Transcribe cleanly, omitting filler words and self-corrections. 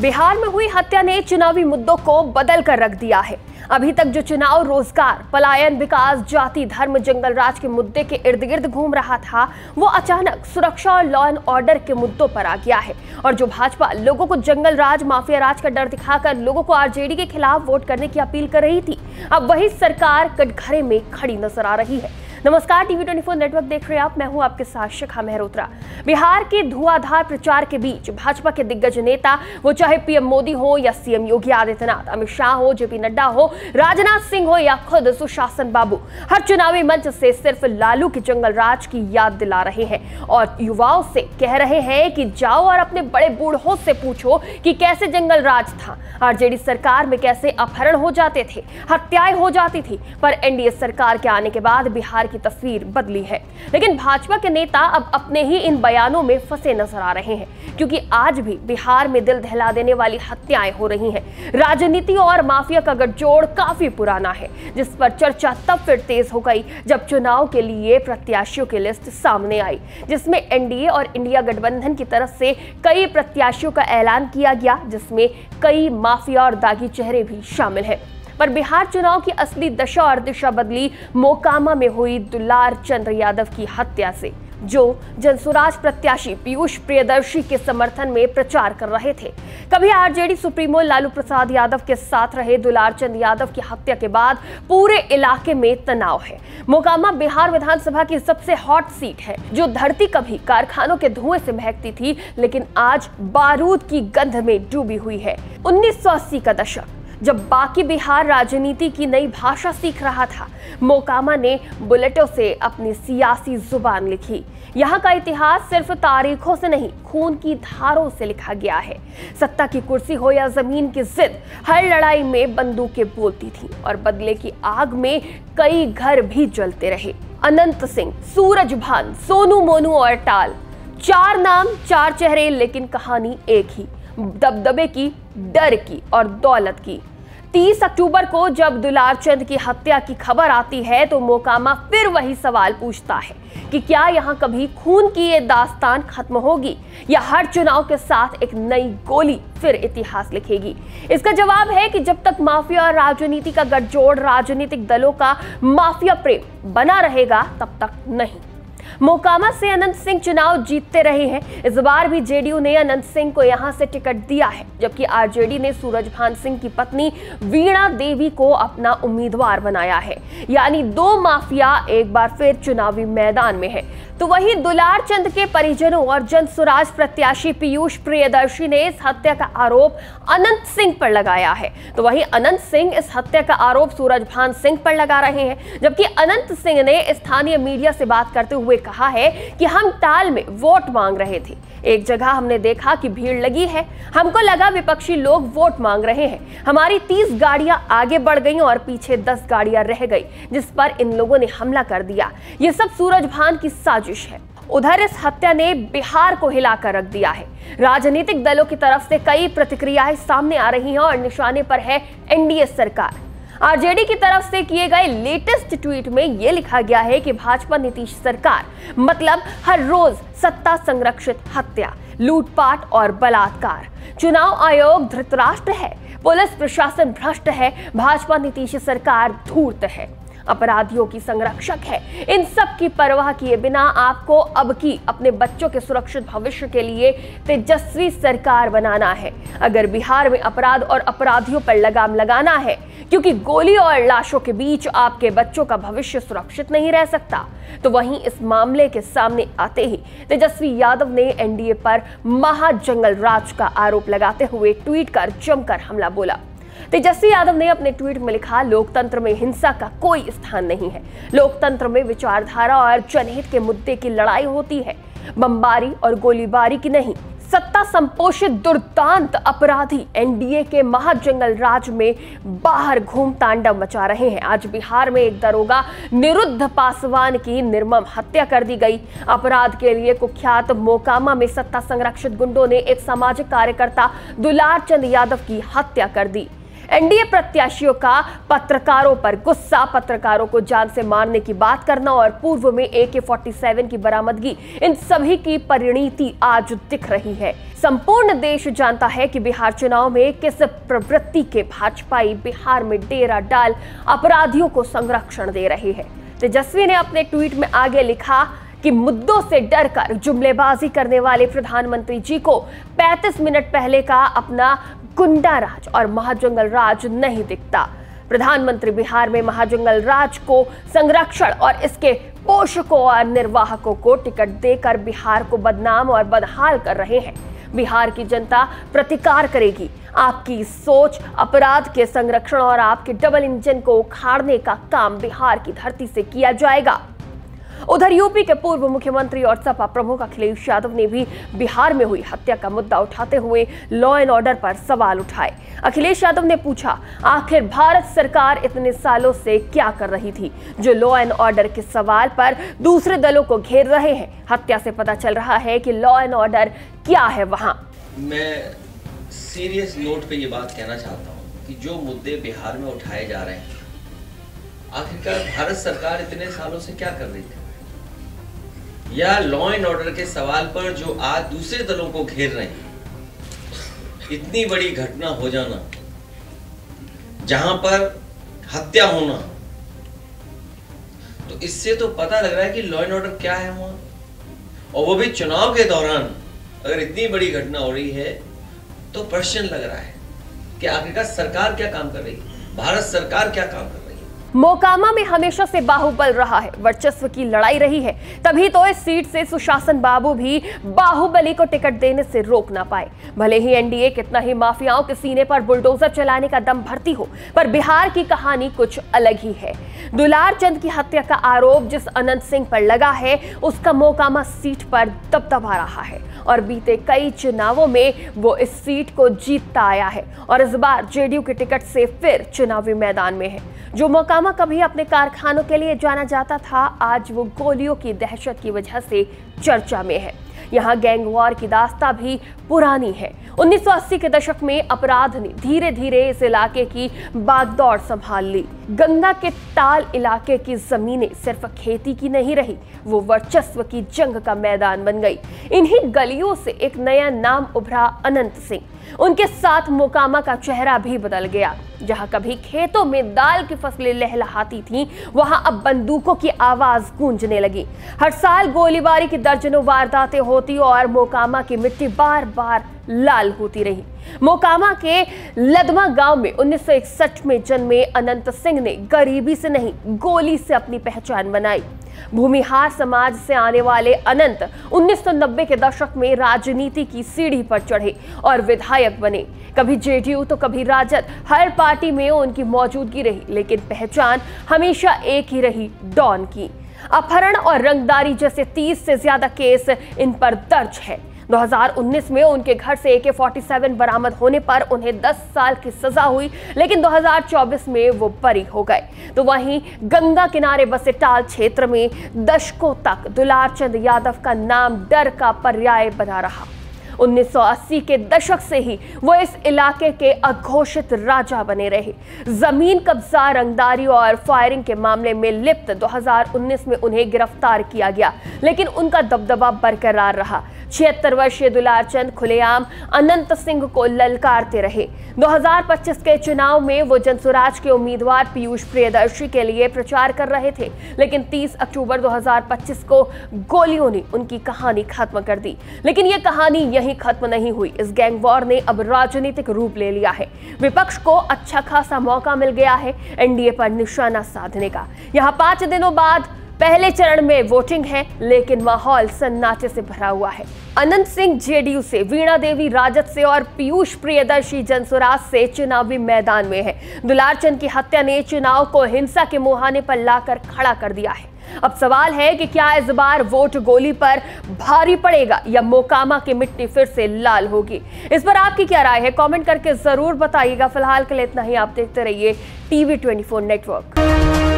बिहार में हुई हत्या ने चुनावी मुद्दों को बदल कर रख दिया है। अभी तक जो चुनाव, रोजगार, पलायन, विकास, जाति, धर्म, जंगल राज के मुद्दे के इर्द गिर्द घूम रहा था, वो अचानक सुरक्षा और लॉ एंड ऑर्डर के मुद्दों पर आ गया है। और जो भाजपा लोगों को जंगल राज, माफिया राज का डर दिखाकर लोगों को आरजेडी के खिलाफ वोट करने की अपील कर रही थी, अब वही सरकार कटघरे में खड़ी नजर आ रही है। नमस्कार, टीवी 24 नेटवर्क देख रहे हैं आप। मैं हूं आपके साथ शिखा मेहरोत्रा। बिहार के धुआंधार प्रचार के बीच भाजपा के दिग्गज नेता, वो चाहे पीएम मोदी हो या सीएम योगी आदित्यनाथ, अमित शाह हो, जेपी नड्डा हो, राजनाथ सिंह हो या खुद सुशासन बाबू, हर चुनावी मंच से सिर्फ लालू के जंगल राज की याद दिला रहे हैं और युवाओं से कह रहे हैं कि जाओ और अपने बड़े बूढ़ों से पूछो कि कैसे जंगल राज था, आरजेडी सरकार में कैसे अपहरण हो जाते थे, हत्याएं हो जाती थी। पर एनडीए सरकार के आने के बाद बिहार की तस्वीर बदली है। लेकिन भाजपा के नेता अब अपने ही इन बयानों में फंसे नजर आ रहे हैं, क्योंकि आज भी बिहार में दिल दहला देने वाली हत्याएं हो रही हैं। राजनीति और माफिया का गठजोड़ काफी पुराना है, जिस पर चर्चा तब फिर तेज हो गई जब चुनाव के लिए प्रत्याशियों की लिस्ट सामने आई, जिसमें एनडीए और इंडिया गठबंधन की तरफ से कई प्रत्याशियों का ऐलान किया गया, जिसमें कई माफिया और दागी चेहरे भी शामिल हैं। पर बिहार चुनाव की असली दशा और दिशा बदली मोकामा में हुई दुलार चंद यादव की हत्या से, जो जनसुराज प्रत्याशी पीयूष प्रियदर्शी के समर्थन में प्रचार कर रहे थे। कभी आरजेडी सुप्रीमो लालू प्रसाद यादव के साथ रहे दुलार चंद यादव की हत्या के बाद पूरे इलाके में तनाव है। मोकामा बिहार विधानसभा की सबसे हॉट सीट है, जो धरती कभी कारखानों के धुएं से महकती थी, लेकिन आज बारूद की गंध में डूबी हुई है। 1980 का दशक, जब बाकी बिहार राजनीति की नई भाषा सीख रहा था, मोकामा ने बुलेटों से अपनी सियासी जुबान लिखी। यहाँ का इतिहास सिर्फ तारीखों से नहीं, खून की धारों से लिखा गया है। सत्ता की कुर्सी हो या जमीन की जिद, हर लड़ाई में बंदूकें बोलती थी और बदले की आग में कई घर भी जलते रहे। अनंत सिंह, सूरजभान, सोनू मोनू और टाल, चार नाम, चार चेहरे, लेकिन कहानी एक ही, दबदबे की, डर की और दौलत की। 30 अक्टूबर को जब दुलार चंद की हत्या की खबर आती है, तो मोकामा फिर वही सवाल पूछता है कि क्या यहाँ कभी खून की ये दास्तान खत्म होगी, या हर चुनाव के साथ एक नई गोली फिर इतिहास लिखेगी। इसका जवाब है कि जब तक माफिया और राजनीति का गठजोड़, राजनीतिक दलों का माफिया प्रेम बना रहेगा, तब तक नहीं। मोकामा से अनंत सिंह चुनाव जीतते रहे हैं। इस बार भी जेडीयू ने अनंत सिंह को यहां से टिकट दिया है, जबकि आरजेडी ने सूरजभान सिंह की पत्नी वीणा देवी को अपना उम्मीदवार बनाया है। यानी दो माफिया एक बार फिर चुनावी मैदान में है। तो वहीं दुलार चंद के परिजनों और जनसुराज प्रत्याशी पीयूष प्रियदर्शी ने इस हत्या का आरोप अनंत सिंह पर लगाया है, तो वहीं अनंत सिंह इस हत्या का आरोप सूरजभान सिंह पर लगा रहे हैं। जबकि अनंत सिंह ने स्थानीय मीडिया से बात करते हुए कहा है कि हम टाल में वोट मांग रहे थे, एक जगह हमने देखा कि भीड़ लगी है, हमको लगा विपक्षी लोग वोट मांग रहे हैं, हमारी 30 गाड़ियां आगे बढ़ गईं और पीछे 10 गाड़ियां रह गई, जिस पर इन लोगों ने हमला कर दिया। ये सब सूरजभान की साजिश है। उधर इस हत्या ने बिहार को हिलाकर रख दिया है। राजनीतिक दलों की तरफ से कई प्रतिक्रियाएं सामने आ रही हैं और निशाने पर है एनडीए सरकार। आरजेडी की तरफ से किए गए लेटेस्ट ट्वीट में यह लिखा गया है कि भाजपा नीतीश सरकार मतलब हर रोज सत्ता संरक्षित हत्या, लूटपाट और बलात्कार। चुनाव आयोग धृतराष्ट्र है, पुलिस प्रशासन भ्रष्ट है, भाजपा नीतीश सरकार धूर्त है, अपराधियों की संरक्षक है। इन सब की परवाह किए बिना आपको अब की अपने बच्चों के सुरक्षित भविष्य के लिए तेजस्वी सरकार बनाना है। अगर बिहार में अपराध और अपराधियों पर लगाम लगाना है, क्योंकि गोली और लाशों के बीच आपके बच्चों का भविष्य सुरक्षित नहीं रह सकता, तो वहीं इस मामले के सामने आते ही तेजस्वी यादव ने एनडीए पर महाजंगल राज का आरोप लगाते हुए ट्वीट कर जमकर हमला बोला। तेजस्वी यादव ने अपने ट्वीट में लिखा, लोकतंत्र में हिंसा का कोई स्थान नहीं है। लोकतंत्र में विचारधारा और जनहित के मुद्दे की लड़ाई होती है, बमबारी और गोलीबारी की नहीं। सत्ता संपोषित दुर्दांत अपराधी एनडीए के महाजंगल राज में बाहर घूम तांडव मचा रहे हैं। आज बिहार में एक दरोगा निरुद्ध पासवान की निर्मम हत्या कर दी गई। अपराध के लिए कुख्यात मोकामा में सत्ता संरक्षित गुंडों ने एक सामाजिक कार्यकर्ता दुलार चंद यादव की हत्या कर दी। एनडीए प्रत्याशियों का पत्रकारों पर गुस्सा, पत्रकारों को जान से मारने की बात करना और पूर्व में AK-47 की बरामदगी, इन सभी की परिणति आज दिख रही है। संपूर्ण देश जानता है कि बिहार चुनाव में किस प्रवृत्ति के भाजपाई बिहार में डेरा डाल अपराधियों को संरक्षण दे रहे हैं। तेजस्वी ने अपने ट्वीट में आगे लिखा कि मुद्दों से डरकर जुमलेबाजी करने वाले प्रधानमंत्री जी को 35 मिनट पहले का अपना गुंडा राज और महाजंगल राज नहीं दिखता। प्रधानमंत्री बिहार में महाजंगल राज को संरक्षण और इसके पोषकों और निर्वाहकों को टिकट देकर बिहार को बदनाम और बदहाल कर रहे हैं। बिहार की जनता प्रतिकार करेगी। आपकी सोच, अपराध के संरक्षण और आपके डबल इंजन को उखाड़ने का काम बिहार की धरती से किया जाएगा। उधर यूपी के पूर्व मुख्यमंत्री और सपा प्रमुख अखिलेश यादव ने भी बिहार में हुई हत्या का मुद्दा उठाते हुए लॉ एंड ऑर्डर पर सवाल उठाए। अखिलेश यादव ने पूछा, आखिर भारत सरकार इतने सालों से क्या कर रही थी जो लॉ एंड ऑर्डर के सवाल पर दूसरे दलों को घेर रहे हैं। हत्या से पता चल रहा है कि लॉ एंड ऑर्डर क्या है वहां। मैं सीरियस नोट पे ये बात कहना चाहता हूँ कि जो मुद्दे बिहार में उठाए जा रहे हैं, आखिरकार भारत सरकार इतने सालों से क्या कर रही थी, या लॉ एंड ऑर्डर के सवाल पर जो आज दूसरे दलों को घेर रहे हैं। इतनी बड़ी घटना हो जाना, जहां पर हत्या होना, तो इससे तो पता लग रहा है कि लॉ एंड ऑर्डर क्या है वहां, और वो भी चुनाव के दौरान। अगर इतनी बड़ी घटना हो रही है तो प्रश्न लग रहा है कि आखिरकार सरकार क्या काम कर रही है, भारत सरकार क्या काम कर रही है। मोकामा में हमेशा से बाहुबल रहा है, वर्चस्व की लड़ाई रही है, तभी तो इस सीट से सुशासन बाबू भी बाहुबली को टिकट देने से रोक ना पाए। भले ही एनडीए कितना ही माफियाओं के सीने पर बुलडोजर चलाने का दम भरती हो, पर बिहार की कहानी कुछ अलग ही है। दुलार चंद की हत्या का आरोप जिस अनंत सिंह पर लगा है, उसका मोकामा सीट पर दबदबा रहा है और बीते कई चुनावों में वो इस सीट को जीतता आया है और इस बार जेडीयू के टिकट से फिर चुनावी मैदान में है। जो मोकामा कभी अपने कारखानों के लिए जाना जाता था, आज वो गोलियों की दहशत की वजह से चर्चा में है। यहाँ गैंग वॉर की दास्तां भी पुरानी है। 1980 के दशक में अपराध ने धीरे धीरे इस इलाके की बागडोर संभाल ली। गंगा के ताल इलाके की जमीनें सिर्फ खेती की नहीं रही, वो वर्चस्व की जंग का मैदान बन गई। इन्हीं गलियों से एक नया नाम उभरा, अनंत सिंह। उनके साथ मोकामा का चेहरा भी बदल गया। जहां कभी खेतों में दाल की फसलें लहलहाती थीं, वहां अब बंदूकों की आवाज गूंजने लगी। हर साल गोलीबारी की दर्जनों वारदातें होती और मोकामा की मिट्टी बार बार लाल होती रही। मोकामा के लदमा गांव में 1961 में जन्मे अनंत सिंह ने गरीबी से नहीं, गोली से अपनी पहचान बनाई। भूमिहार समाज से आने वाले अनंत 1990 के दशक में राजनीति की सीढ़ी पर चढ़े और विधायक बने। कभी जेडीयू तो कभी राजद, हर पार्टी में उनकी मौजूदगी रही, लेकिन पहचान हमेशा एक ही रही, डॉन की। अपहरण और रंगदारी जैसे 30 से ज्यादा केस इन पर दर्ज है। 2019 में उनके घर से AK-47 बरामद होने पर उन्हें 10 साल की सजा हुई, लेकिन 2024 में वो बरी हो गए। तो वहीं गंगा किनारे बसे टाल क्षेत्र में दशकों तक दुलार चंद यादव का नाम डर का पर्याय बना रहा। 1980 के दशक से ही वो इस इलाके के अघोषित राजा बने रहे। जमीन कब्जा, रंगदारी और फायरिंग के मामले में लिप्त 2019 में उन्हें गिरफ्तार किया गया, लेकिन उनका दबदबा बरकरार रहा। 76 वर्षीय दुलार चंद खुलेआम अनंत सिंह को ललकारते रहे। 2025 के चुनाव में वो जनसुराज के उम्मीदवार पीयूष प्रियदर्शी के लिए प्रचार कर रहे थे, लेकिन 30 अक्टूबर 2025 को गोलियों ने उनकी कहानी खत्म कर दी। लेकिन ये कहानी यहीं खत्म नहीं हुई। इस गैंग वॉर ने अब राजनीतिक रूप ले लिया है। विपक्ष को अच्छा खासा मौका मिल गया है एनडीए पर निशाना साधने का। यहाँ 5 दिनों बाद पहले चरण में वोटिंग है, लेकिन माहौल सन्नाटे से भरा हुआ है। अनंत सिंह जेडीयू से, वीणा देवी राजद से और पीयूष प्रियदर्शी जनसुराज से चुनावी मैदान में है। दुलार चंद की हत्या ने चुनाव को हिंसा के मुहाने पर लाकर खड़ा कर दिया है। अब सवाल है कि क्या इस बार वोट गोली पर भारी पड़ेगा या मोकामा की मिट्टी फिर से लाल होगी? इस पर आपकी क्या राय है? कमेंट करके जरूर बताइएगा। फिलहाल के लिए इतना ही। आप देखते रहिए TV24 नेटवर्क।